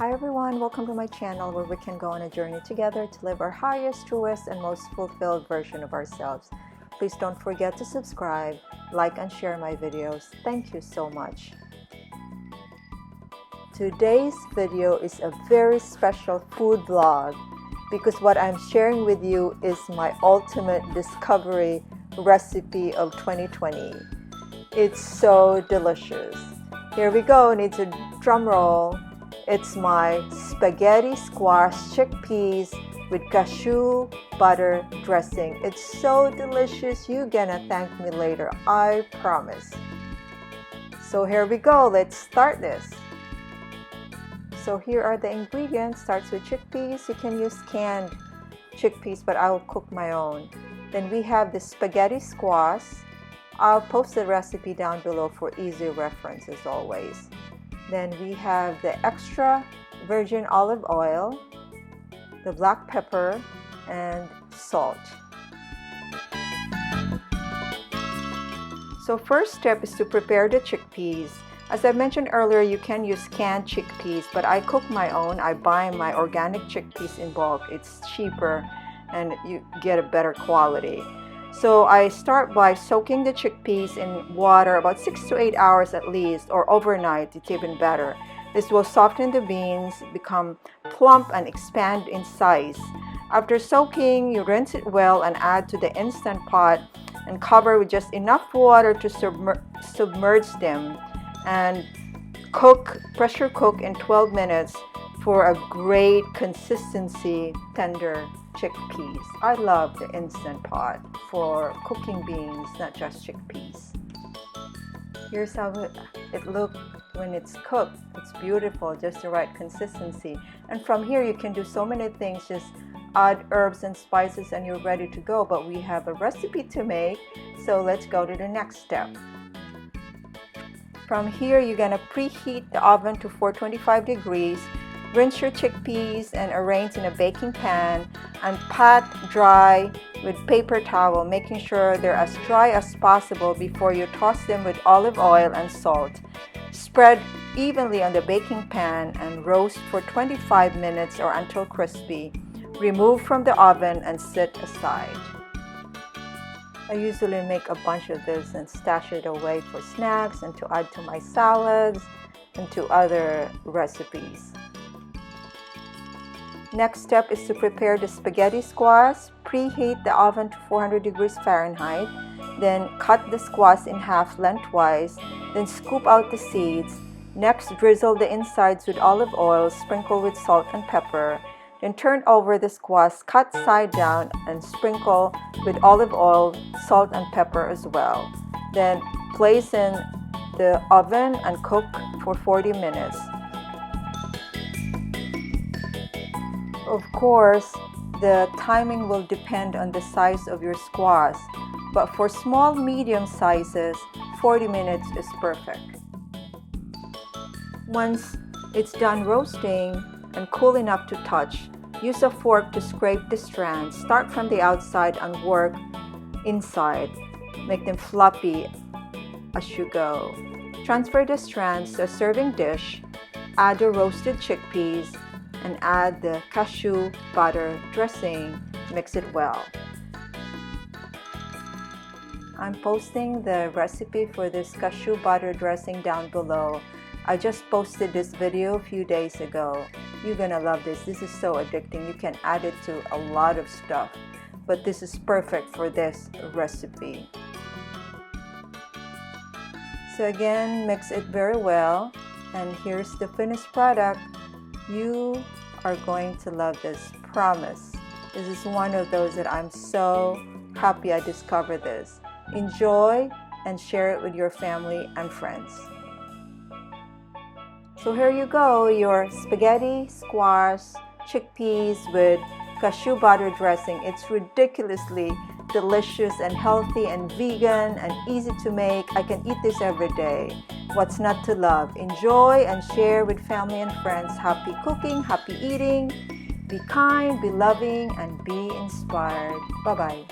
Hi everyone, welcome to my channel where we can go on a journey together to live our highest, truest, and most fulfilled version of ourselves. Please don't forget to subscribe, like, and share my videos. Thank you so much. Today's video is a very special food vlog because what I'm sharing with you is my ultimate discovery recipe of 2020. It's so delicious. Here we go, needs a drum roll. It's my spaghetti squash chickpeas with cashew butter dressing. It's so delicious, you're gonna thank me later, I promise. So here we go, let's start this. So here are the ingredients. Starts with chickpeas. You can use canned chickpeas, but I'll cook my own. Then we have the spaghetti squash. I'll post the recipe down below for easy reference as always. Then we have the extra virgin olive oil, the black pepper, and salt. So first step is to prepare the chickpeas. As I mentioned earlier, you can use canned chickpeas, but I cook my own. I buy my organic chickpeas in bulk. It's cheaper and you get a better quality. So I start by soaking the chickpeas in water about 6 to 8 hours at least, or overnight, it's even better. This will soften the beans, become plump and expand in size. After soaking, you rinse it well and add to the Instant Pot and cover with just enough water to submerge them and pressure cook in 12 minutes for a great consistency, tender chickpeas. I love the Instant Pot for cooking beans, not just chickpeas. Here's how it looks when it's cooked. It's beautiful, just the right consistency. And from here you can do so many things, just add herbs and spices and you're ready to go. But we have a recipe to make, so let's go to the next step. From here you're gonna preheat the oven to 425 degrees. Rinse your chickpeas and arrange in a baking pan and pat dry with paper towel, making sure they're as dry as possible before you toss them with olive oil and salt. Spread evenly on the baking pan and roast for 25 minutes or until crispy. Remove from the oven and set aside. I usually make a bunch of this and stash it away for snacks and to add to my salads and to other recipes. Next step is to prepare the spaghetti squash. Preheat the oven to 400 degrees Fahrenheit. Then cut the squash in half lengthwise. Then scoop out the seeds. Next, drizzle the insides with olive oil, sprinkle with salt and pepper. Then turn over the squash, cut side down, and sprinkle with olive oil, salt, and pepper as well. Then place in the oven and cook for 40 minutes. Of course, the timing will depend on the size of your squash, but for small, medium sizes, 40 minutes is perfect. Once it's done roasting and cool enough to touch, use a fork to scrape the strands. Start from the outside and work inside. Make them floppy as you go. Transfer the strands to a serving dish. Add the roasted chickpeas and add the cashew butter dressing. Mix it well. I'm posting the recipe for this cashew butter dressing down below. I just posted this video a few days ago. You're gonna love this. This is so addicting. You can add it to a lot of stuff, but this is perfect for this recipe. So again, mix it very well, and here's the finished product. You are going to love this, promise. This is one of those that I'm so happy I discovered this. Enjoy and share it with your family and friends. So here you go, your spaghetti squash chickpeas with cashew butter dressing. It's ridiculously delicious and healthy and vegan and easy to make. I can eat this every day. What's not to love? Enjoy and share with family and friends. Happy cooking, happy eating. Be kind, be loving, and be inspired. Bye-bye.